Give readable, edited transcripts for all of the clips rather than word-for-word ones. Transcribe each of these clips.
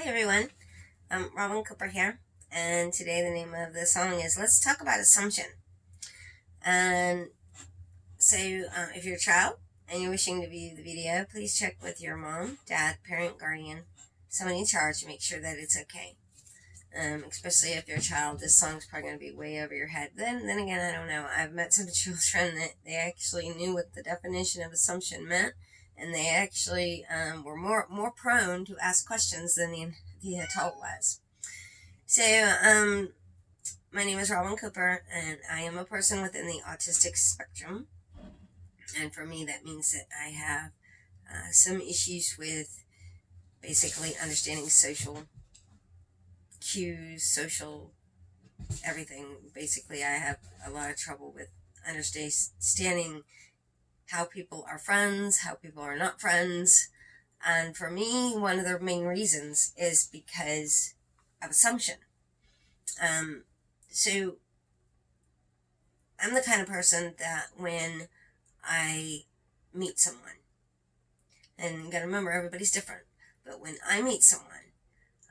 Hi everyone, Robin Cooper here, and today the name of the song is Let's Talk About Assumption. And so, if you're a child and you're wishing to view the video, please check with your mom, dad, parent, guardian, someone in charge to make sure that it's okay. Especially if you're a child, this song's probably going to be way over your head. Then again, I don't know. I've met some children that they actually knew what the definition of assumption meant, and they actually were more prone to ask questions than the adult was. So, my name is Robin Cooper, and I am a person within the autistic spectrum. And for me, that means that I have some issues with basically understanding social cues, social everything. Basically, I have a lot of trouble with understanding how people are friends, how people are not friends. And for me, one of the main reasons is because of assumption. So I'm the kind of person that when I meet someone, and you gotta remember everybody's different, but when I meet someone,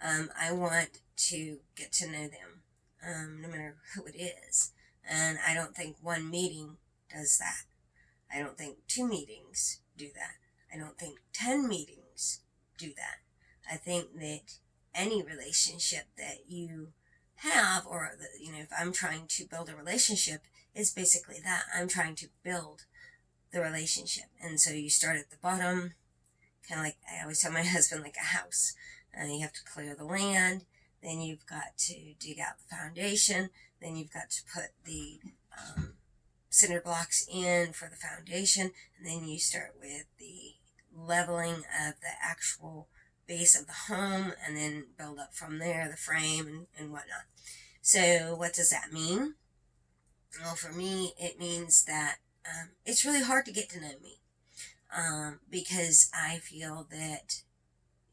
I want to get to know them, no matter who it is. And I don't think one meeting does that. I don't think 2 meetings do that. I don't think 10 meetings do that. I think that any relationship that you have, or if I'm trying to build a relationship, is basically that. I'm trying to build the relationship. And so you start at the bottom, kind of like I always tell my husband, like a house. And you have to clear the land, then you've got to dig out the foundation, then you've got to put the cinder blocks in for the foundation, and then you start with the leveling of the actual base of the home, and then build up from there, the frame and whatnot. So what does that mean? Well, for me, it means that it's really hard to get to know me, because I feel that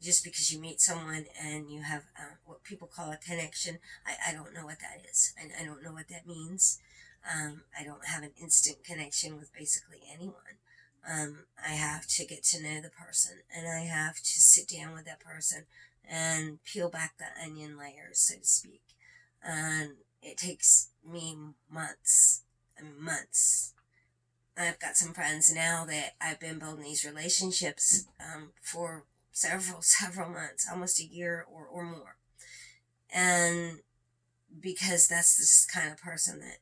just because you meet someone and you have what people call a connection, I don't know what that is. I don't know what that means. I don't have an instant connection with basically anyone. I have to get to know the person, and I have to sit down with that person and peel back the onion layers, so to speak. And it takes me months. Months. I've got some friends now that I've been building these relationships for several months, almost a year or more. And because that's this kind of person that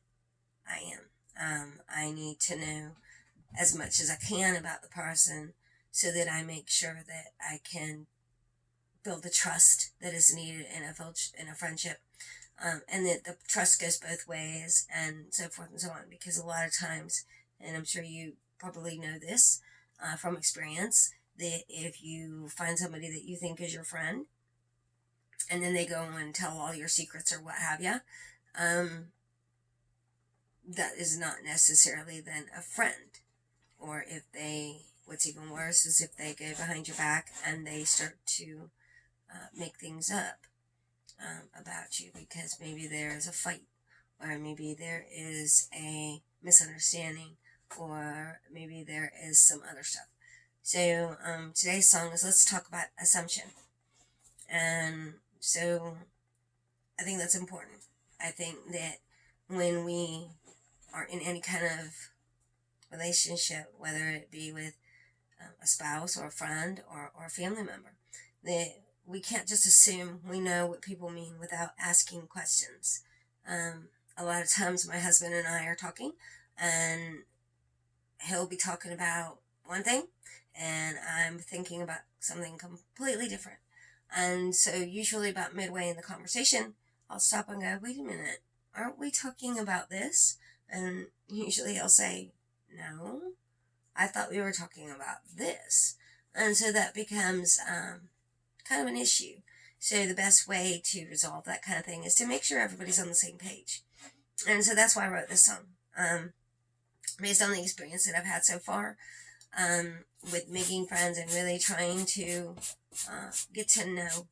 I am. I need to know as much as I can about the person so that I make sure that I can build the trust that is needed in a friendship. And that the trust goes both ways, and so forth and so on. Because a lot of times, and I'm sure you probably know this from experience, that if you find somebody that you think is your friend, and then they go and tell all your secrets or what have you, that is not necessarily then a friend. Or what's even worse is if they go behind your back and they start to make things up about you, because maybe there is a fight, or maybe there is a misunderstanding, or maybe there is some other stuff. So today's song is Let's Talk About Assumption. And so I think that's important. I think that when we are in any kind of relationship, whether it be with a spouse or a friend or a family member, that we can't just assume we know what people mean without asking questions. A lot of times my husband and I are talking, and he'll be talking about one thing, and I'm thinking about something completely different. And so usually about midway in the conversation, I'll stop and go, wait a minute, aren't we talking about this? And usually he'll say, no, I thought we were talking about this. And so that becomes kind of an issue. So the best way to resolve that kind of thing is to make sure everybody's on the same page. And so that's why I wrote this song. Based on the experience that I've had so far with making friends and really trying to get to know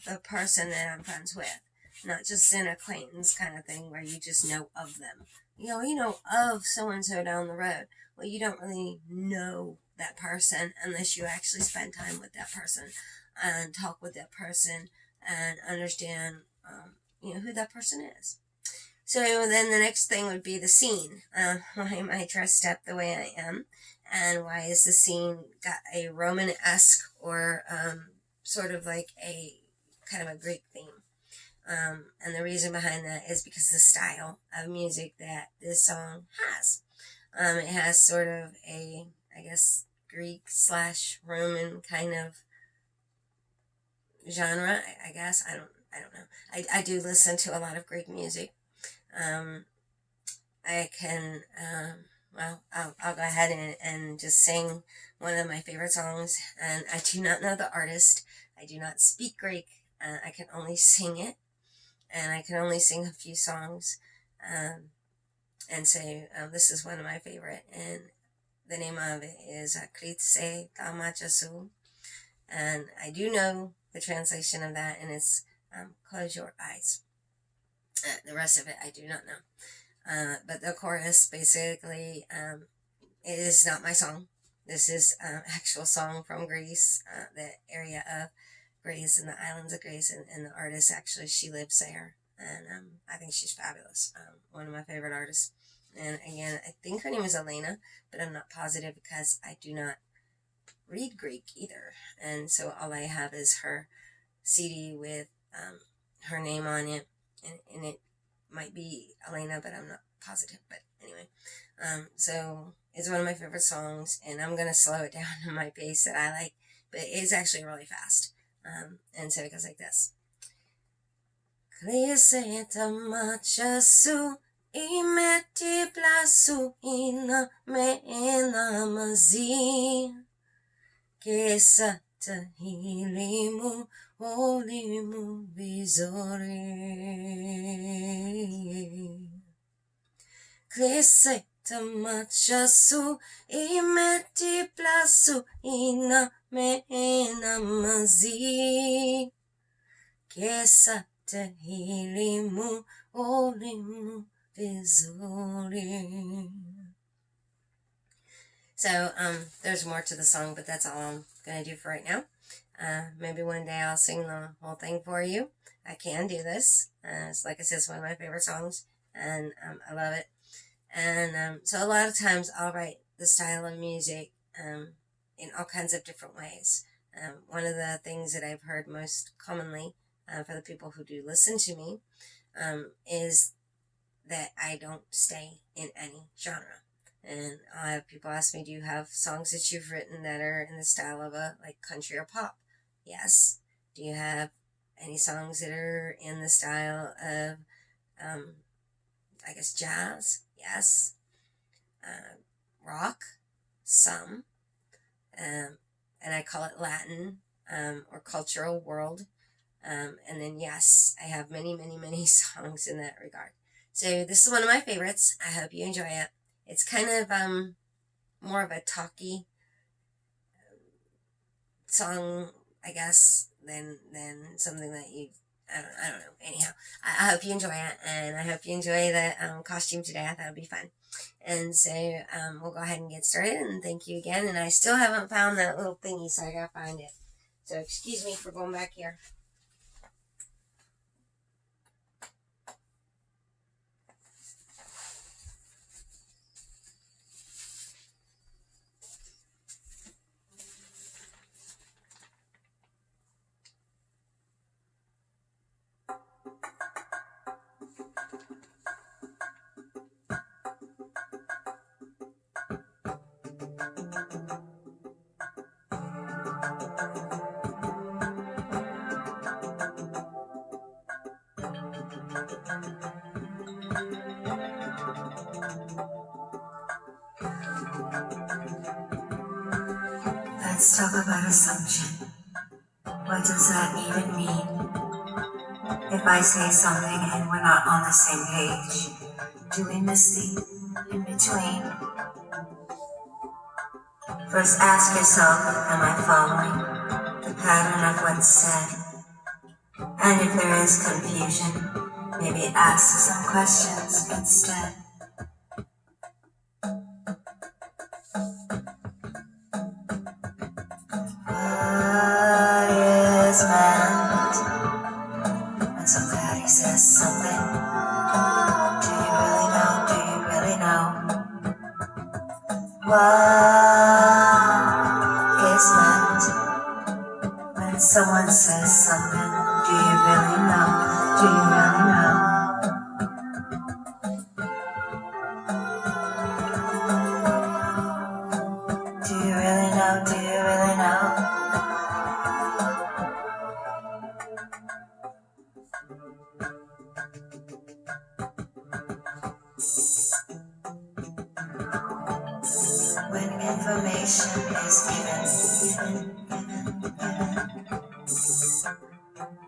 the person that I'm friends with. Not just an acquaintance kind of thing where you just know of them. You know of so-and-so down the road. Well, you don't really know that person unless you actually spend time with that person and talk with that person and understand, who that person is. So then the next thing would be the scene. Why am I dressed up the way I am? And why is the scene got a Roman-esque or sort of like a kind of a Greek theme? And the reason behind that is because the style of music that this song has. It has sort of a, I guess, Greek / Roman kind of genre, I guess. I don't know. I do listen to a lot of Greek music. I can, I'll go ahead and just sing one of my favorite songs. And I do not know the artist. I do not speak Greek. I can only sing it. And I can only sing a few songs. And so this is one of my favorite. And the name of it is Klitse Tamachasu. And I do know the translation of that, and it's close your eyes. The rest of it I do not know. But the chorus basically, it is not my song. This is actual song from Greece, the area of Greece and the islands of Greece, and the artist actually, she lives there. And I think she's fabulous. One of my favorite artists. And again, I think her name is Elena, but I'm not positive because I do not read Greek either. And so all I have is her CD with her name on it. And it might be Elena, but I'm not positive. But anyway, so it's one of my favorite songs, and I'm going to slow it down to my pace that I like, but it's actually really fast. And so it goes like this. Cresceta machasu imeti plasu ina me enamazi kesata hilimu olimu visori Cresceta machasu imeti plasu ina me enamazi kesata hilimu olimu visori. So there's more to the song, but that's all I'm gonna do for right now. Maybe one day I'll sing the whole thing for you. I can do this. It's like I said, it's one of my favorite songs, and I love it. And so a lot of times I'll write the style of music in all kinds of different ways. One of the things that I've heard most commonly for the people who do listen to me is that I don't stay in any genre. And I'll have people ask me, do you have songs that you've written that are in the style of like country or pop? Yes. Do you have any songs that are in the style of, I guess, jazz? Yes. Rock? Some. And I call it Latin or cultural world. And then, yes, I have many, many, many songs in that regard. So this is one of my favorites. I hope you enjoy it. It's kind of more of a talky song, I guess, than something that you, I don't know. Anyhow, I hope you enjoy it, and I hope you enjoy the costume today. I thought it would be fun. And so we'll go ahead and get started, and thank you again. And I still haven't found that little thingy, so I gotta find it. So excuse me for going back here. Let's talk about assumption. What does that even mean? If I say something and we're not on the same page, do we miss the in between? First ask yourself, am I following the pattern of what's said? And if there is confusion, maybe ask some questions instead. What is meant someone says something, do you really know? Do you really know? Do you really know? Do you really know? When information is given,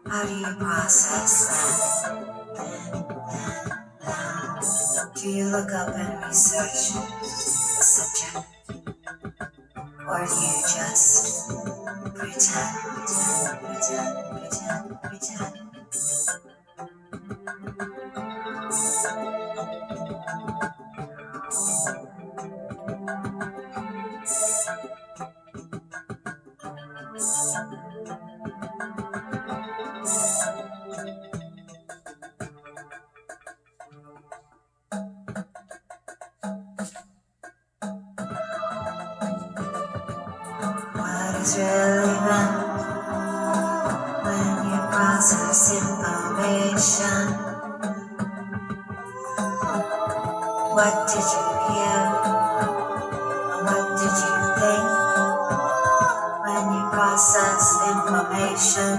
how do you process that? Do you look up and research the subject? Or do you just pretend? What is really meant when you process information? What did you hear? And what did you think when you process information?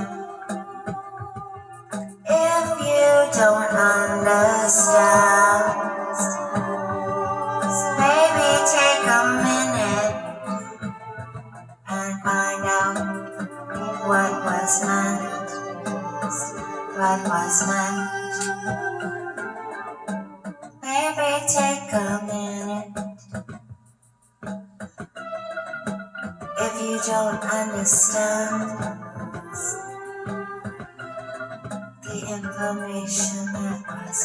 If you don't understand, maybe take a minute and find out what was meant. What was meant. Maybe take a minute. If you don't understand the information that was